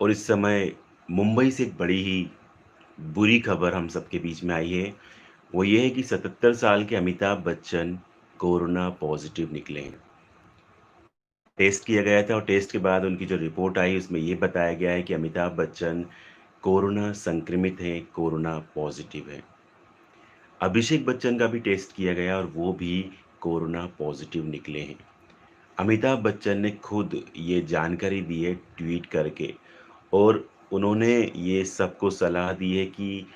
और इस समय मुंबई से एक बड़ी ही बुरी खबर हम सबके बीच में आई है। वो ये है कि 77 साल के अमिताभ बच्चन कोरोना पॉजिटिव निकले हैं। टेस्ट किया गया था और टेस्ट के बाद उनकी जो रिपोर्ट आई उसमें ये बताया गया है कि अमिताभ बच्चन कोरोना संक्रमित हैं, कोरोना पॉजिटिव हैं। अभिषेक बच्चन का भी टेस्ट किया गया और वो भी कोरोना पॉजिटिव निकले हैं। अमिताभ बच्चन ने खुद ये जानकारी दी है ट्वीट करके और उन्होंने ये सबको सलाह दी है कि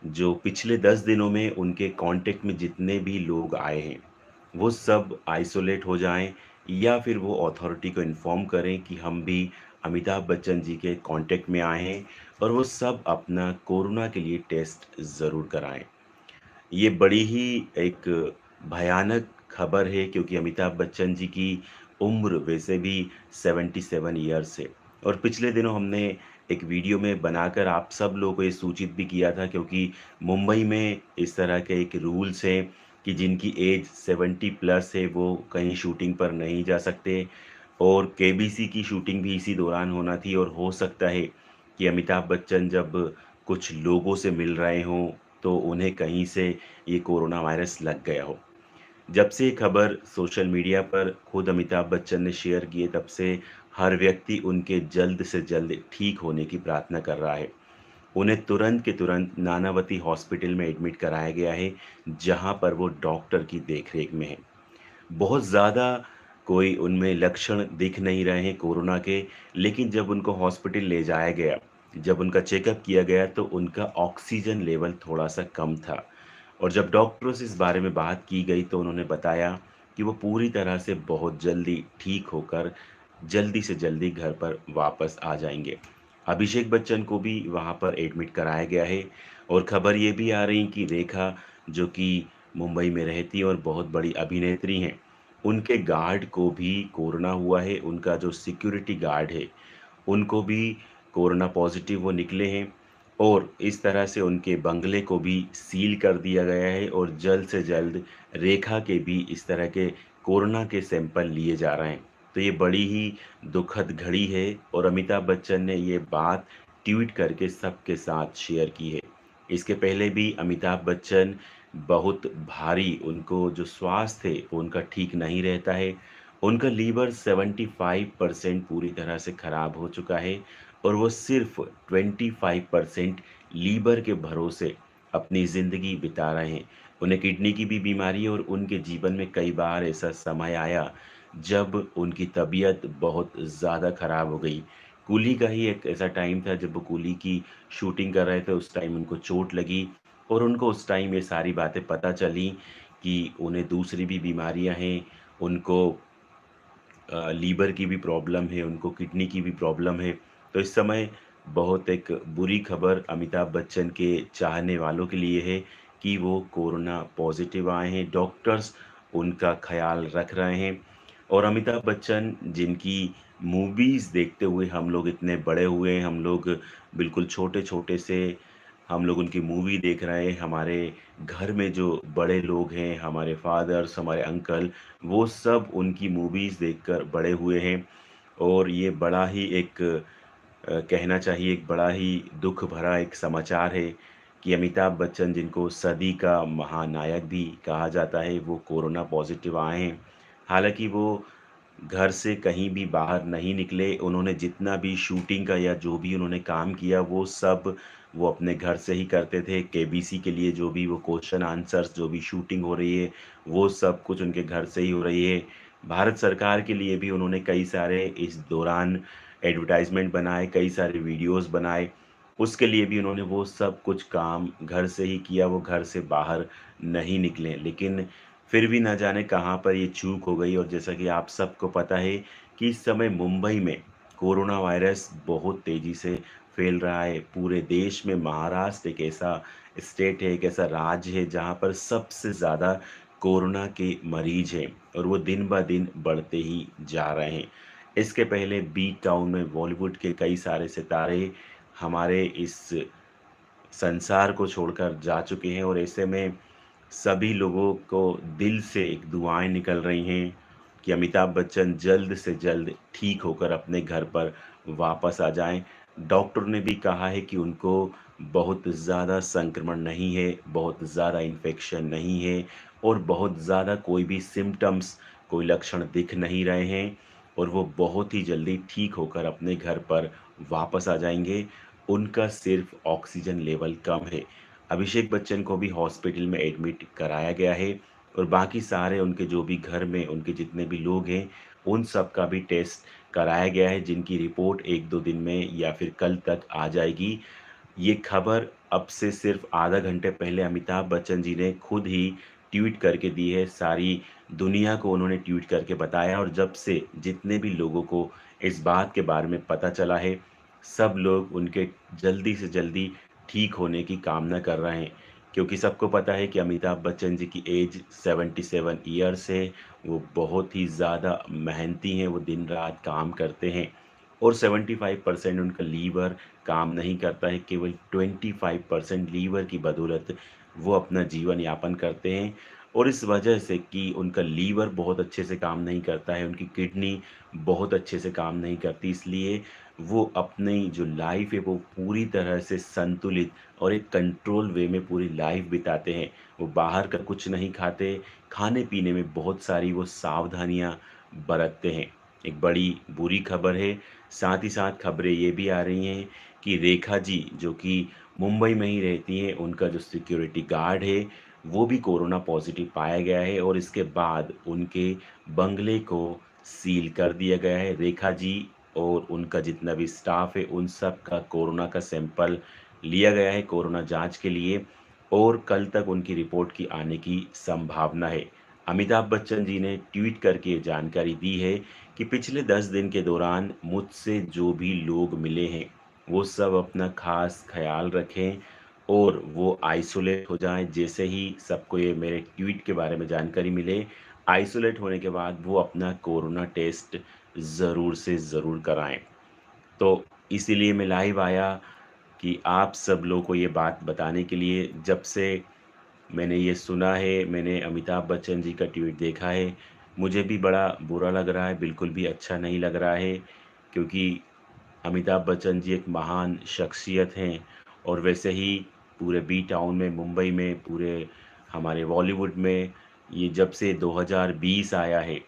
जो पिछले 10 दिनों में उनके कांटेक्ट में जितने भी लोग आए हैं, वो सब आइसोलेट हो जाएँ या फिर वो अथॉरिटी को इन्फॉर्म करें कि हम भी अमिताभ बच्चन जी के कांटेक्ट में आए हैं और वो सब अपना कोरोना के लिए टेस्ट ज़रूर कराएँ। ये बड़ी ही एक भयानक खबर है क्योंकि अमिताभ बच्चन जी की उम्र वैसे भी 77 ईयर्स है और पिछले दिनों हमने एक वीडियो में बनाकर आप सब लोगों को ये सूचित भी किया था क्योंकि मुंबई में इस तरह के एक रूल्स हैं कि जिनकी एज 70 प्लस है वो कहीं शूटिंग पर नहीं जा सकते और केबीसी की शूटिंग भी इसी दौरान होना थी और हो सकता है कि अमिताभ बच्चन जब कुछ लोगों से मिल रहे हों तो उन्हें कहीं से ये कोरोना वायरस लग गया हो। जब से ये खबर सोशल मीडिया पर खुद अमिताभ बच्चन ने शेयर की है तब से हर व्यक्ति उनके जल्द से जल्द ठीक होने की प्रार्थना कर रहा है। उन्हें तुरंत के तुरंत नानावती हॉस्पिटल में एडमिट कराया गया है, जहाँ पर वो डॉक्टर की देखरेख में हैं। बहुत ज़्यादा कोई उनमें लक्षण दिख नहीं रहे हैं कोरोना के, लेकिन जब उनको हॉस्पिटल ले जाया गया, जब उनका चेकअप किया गया तो उनका ऑक्सीजन लेवल थोड़ा-सा कम था और जब डॉक्टरों से इस बारे में बात की गई तो उन्होंने बताया कि वो पूरी तरह से बहुत जल्दी ठीक होकर जल्दी से जल्दी घर पर वापस आ जाएँगे। अभिषेक बच्चन को भी वहाँ पर एडमिट कराया गया है और खबर ये भी आ रही कि रेखा जो कि मुंबई में रहती हैं और बहुत बड़ी अभिनेत्री हैं, उनके गार्ड को भी कोरोना हुआ है, उनका जो सिक्योरिटी गार्ड है, उनको भी कोरोना पॉज़िटिव वो निकले हैं और इस तरह से उनके बंगले को भी सील कर दिया गया है और जल्द से जल्द रेखा के भी इस तरह के कोरोना के सैंपल लिए जा रहे हैं। तो ये बड़ी ही दुखद घड़ी है और अमिताभ बच्चन ने ये बात ट्वीट करके सबके साथ शेयर की है। इसके पहले भी अमिताभ बच्चन बहुत भारी उनको जो स्वास्थ्य है वो उनका ठीक नहीं रहता है। उनका लीवर 75% पूरी तरह से खराब हो चुका है और वो सिर्फ़ 25% लीवर के भरोसे अपनी ज़िंदगी बिता रहे हैं। उन्हें किडनी की भी बीमारी है और उनके जीवन में कई बार ऐसा समय आया जब उनकी तबीयत बहुत ज़्यादा ख़राब हो गई। कूली का ही एक ऐसा टाइम था जब वो कूली की शूटिंग कर रहे थे, उस टाइम उनको चोट लगी और उनको उस टाइम ये सारी बातें पता चली कि उन्हें दूसरी भी बीमारियां हैं, उनको लीवर की भी प्रॉब्लम है, उनको किडनी की भी प्रॉब्लम है। तो इस समय बहुत एक बुरी खबर अमिताभ बच्चन के चाहने वालों के लिए है कि वो कोरोना पॉज़िटिव आए हैं। डॉक्टर्स उनका ख़्याल रख रहे हैं और अमिताभ बच्चन जिनकी मूवीज़ देखते हुए हम लोग इतने बड़े हुए हैं, हम लोग बिल्कुल छोटे-छोटे से हम लोग उनकी मूवी देख रहे हैं, हमारे घर में जो बड़े लोग हैं, हमारे फ़ादर्स, हमारे अंकल, वो सब उनकी मूवीज़ देखकर बड़े हुए हैं और ये बड़ा ही एक कहना चाहिए एक बड़ा ही दुःख भरा एक समाचार है कि अमिताभ बच्चन जिनको सदी का महानायक भी कहा जाता है, वो कोरोना पॉज़िटिव आए हैं। हालाँकि वो घर से कहीं भी बाहर नहीं निकले, उन्होंने जितना भी शूटिंग का या जो भी उन्होंने काम किया वो सब वो अपने घर से ही करते थे। केबीसी के लिए जो भी वो क्वेश्चन आंसर्स जो भी शूटिंग हो रही है, वो सब कुछ उनके घर से ही हो रही है। भारत सरकार के लिए भी उन्होंने कई सारे इस दौरान एडवर्टाइज़मेंट बनाए, कई सारे वीडियोज़ बनाए। उसके लिए भी उन्होंने वो सब कुछ काम घर से ही किया, वो घर से बाहर नहीं निकले। लेकिन फिर भी ना जाने कहाँ पर ये चूक हो गई और जैसा कि आप सबको पता है कि इस समय मुंबई में कोरोना वायरस बहुत तेज़ी से फैल रहा है। पूरे देश में महाराष्ट्र एक ऐसा स्टेट है, एक ऐसा राज्य है जहाँ पर सबसे ज़्यादा कोरोना के मरीज़ हैं और वो दिन-ब-दिन बढ़ते ही जा रहे हैं। इसके पहले बी टाउन में बॉलीवुड के कई सारे सितारे हमारे इस संसार को छोड़कर जा चुके हैं और ऐसे में सभी लोगों को दिल से एक दुआएँ निकल रही हैं कि अमिताभ बच्चन जल्द से जल्द ठीक होकर अपने घर पर वापस आ जाएँ डॉक्टर ने भी कहा है कि उनको बहुत ज़्यादा संक्रमण नहीं है, बहुत ज़्यादा इन्फेक्शन नहीं है और बहुत ज़्यादा कोई भी सिम्पटम्स, कोई लक्षण दिख नहीं रहे हैं और वो बहुत ही जल्दी ठीक होकर अपने घर पर वापस आ जाएँगे। उनका सिर्फ़ ऑक्सीजन लेवल कम है। अभिषेक बच्चन को भी हॉस्पिटल में एडमिट कराया गया है और बाकी सारे उनके जो भी घर में उनके जितने भी लोग हैं, उन सब का भी टेस्ट कराया गया है, जिनकी रिपोर्ट 1-2 दिन में या फिर कल तक आ जाएगी। ये खबर अब से सिर्फ़ आधा घंटे पहले अमिताभ बच्चन जी ने खुद ही ट्वीट करके दी है। सारी दुनिया को उन्होंने ट्वीट करके बताया और जब से जितने भी लोगों को इस बात के बारे में पता चला है, सब लोग उनके जल्दी से जल्दी ठीक होने की कामना कर रहे हैं। क्योंकि सबको पता है कि अमिताभ बच्चन जी की एज 77 इयर्स है। वो बहुत ही ज़्यादा मेहनती हैं, वो दिन-रात काम करते हैं और 75% उनका लीवर काम नहीं करता है, केवल 25% लीवर की बदौलत वो अपना जीवन यापन करते हैं और इस वजह से कि उनका लीवर बहुत अच्छे से काम नहीं करता है, उनकी किडनी बहुत अच्छे से काम नहीं करती, इसलिए वो अपनी जो लाइफ़ है वो पूरी तरह से संतुलित और एक कंट्रोल वे में पूरी लाइफ़ बिताते हैं। वो बाहर का कुछ नहीं खाते, खाने-पीने में बहुत सारी वो सावधानियाँ बरतते हैं। एक बड़ी बुरी खबर है, साथ ही साथ खबरें ये भी आ रही हैं कि रेखा जी, जो कि मुंबई में ही रहती हैं, उनका जो सिक्योरिटी गार्ड है, वो भी कोरोना पॉज़िटिव पाया गया है और इसके बाद उनके बंगले को सील कर दिया गया है। रेखा जी और उनका जितना भी स्टाफ़ है, उन सब का कोरोना का सैंपल लिया गया है कोरोना जाँच के लिए और कल तक उनकी रिपोर्ट की आने की संभावना है। अमिताभ बच्चन जी ने ट्वीट करके ये जानकारी दी है कि पिछले 10 दिन के दौरान मुझसे जो भी लोग मिले हैं, वो सब अपना ख़ास ख़्याल रखें और वो आइसोलेट हो जाएँ। जैसे ही सबको ये मेरे ट्वीट के बारे में जानकारी मिले, आइसोलेट होने के बाद वो अपना कोरोना टेस्ट ज़रूर से ज़रूर कराएँ। तो इसीलिए मैं लाइव आया कि आप सब लोगों को ये बात बताने के लिए, जब से मैंने ये सुना है, मैंने अमिताभ बच्चन जी का ट्वीट देखा है, मुझे भी बड़ा बुरा लग रहा है, बिल्कुल भी अच्छा नहीं लग रहा है क्योंकि अमिताभ बच्चन जी एक महान शख्सियत हैं और वैसे ही पूरे बी टाउन में, मुंबई में, पूरे हमारे बॉलीवुड में ये जब से 2020 आया है,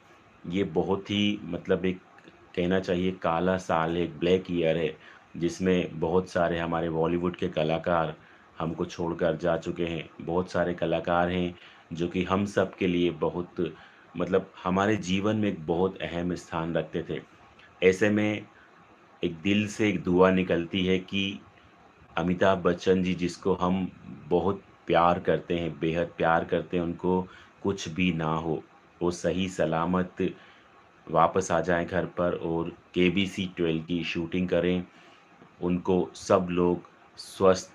ये बहुत ही मतलब एक कहना चाहिए काला साल है, एक ब्लैक ईयर है, जिसमें बहुत सारे हमारे बॉलीवुड के कलाकार हमको छोड़कर जा चुके हैं। बहुत सारे कलाकार हैं जो कि हम सब के लिए बहुत मतलब हमारे जीवन में एक बहुत अहम स्थान रखते थे। ऐसे में एक दिल से एक दुआ निकलती है कि अमिताभ बच्चन जी जिसको हम बहुत प्यार करते हैं, बेहद प्यार करते हैं, उनको कुछ भी ना हो। वो सही सलामत वापस आ जाएँ घर पर और केबीसी 12 की शूटिंग करें। उनको सब लोग स्वस्थ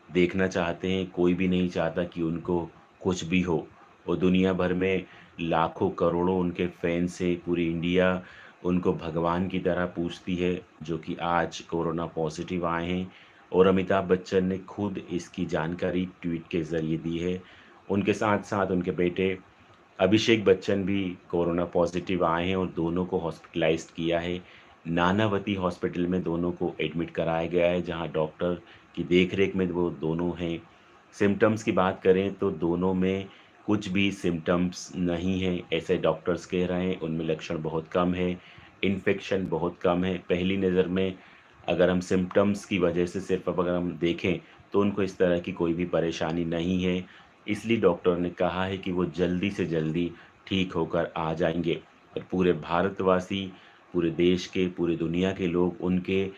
देखना चाहते हैं, कोई भी नहीं चाहता कि उनको कुछ भी हो और दुनिया भर में लाखों करोड़ों उनके फैन्स हैं, पूरी इंडिया उनको भगवान की तरह पूजती है, जो कि आज कोरोना पॉज़िटिव आए हैं और अमिताभ बच्चन ने खुद इसकी जानकारी ट्वीट के ज़रिए दी है। उनके साथ-साथ उनके बेटे अभिषेक बच्चन भी कोरोना पॉज़िटिव आए हैं और दोनों को हॉस्पिटलाइज़्ड किया है। नानावती हॉस्पिटल में दोनों को एडमिट कराया गया है, जहाँ डॉक्टर की देख-रेख में वो दोनों हैं। सिम्पटम्स की बात करें तो दोनों में कुछ भी सिम्पटम्स नहीं हैं, ऐसे डॉक्टर्स कह रहे हैं। उनमें लक्षण बहुत कम है, इन्फेक्शन बहुत कम है। पहली नज़र में अगर हम सिम्पटम्स की वजह से सिर्फ़ अब अगर हम देखें, तो उनको इस तरह की कोई भी परेशानी नहीं है। इसलिए डॉक्टर ने कहा है कि वो जल्दी से जल्दी ठीक होकर आ जाएँगे और पूरे भारतवासी, पूरे देश के, पूरी दुनिया के लोग उनके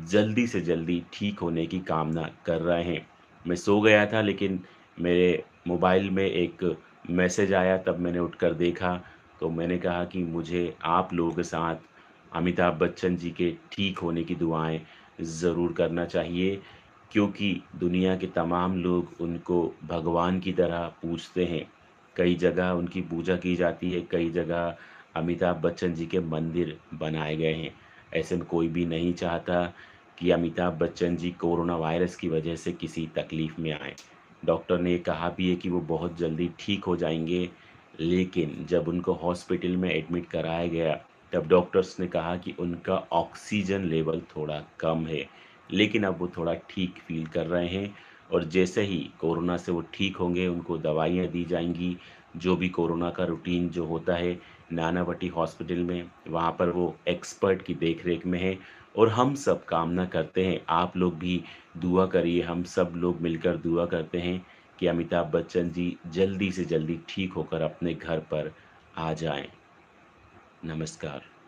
जल्दी से जल्दी ठीक होने की कामना कर रहे हैं। मैं सो गया था लेकिन मेरे मोबाइल में एक मैसेज आया तब मैंने उठकर देखा, तो मैंने कहा कि मुझे आप लोगों के साथ अमिताभ बच्चन जी के ठीक होने की दुआएँ ज़रूर करना चाहिए क्योंकि दुनिया के तमाम लोग उनको भगवान की तरह पूजते हैं। कई जगह उनकी पूजा की जाती है, कई जगह अमिताभ बच्चन जी के मंदिर बनाए गए हैं। ऐसे में कोई भी नहीं चाहता कि अमिताभ बच्चन जी कोरोना वायरस की वजह से किसी तकलीफ़ में आएँ। डॉक्टर ने ये कहा भी है कि वो बहुत जल्दी ठीक हो जाएँगे, लेकिन जब उनको हॉस्पिटल में एडमिट कराया गया, तब डॉक्टर्स ने कहा कि उनका ऑक्सीजन लेवल थोड़ा कम है। लेकिन अब वो थोड़ा ठीक फ़ील कर रहे हैं और जैसे ही कोरोना से वो ठीक होंगे, उनको दवाइयाँ दी जाएँगी, जो भी कोरोना का रूटीन जो होता है, नानावटी हॉस्पिटल में, वहाँ पर वो एक्सपर्ट की देख-रेख में हैं और हम सब कामना करते हैं, आप लोग भी दुआ करिए, हम सब लोग मिलकर दुआ करते हैं कि अमिताभ बच्चन जी जल्दी से जल्दी ठीक होकर अपने घर पर आ जाएँ। नमस्कार।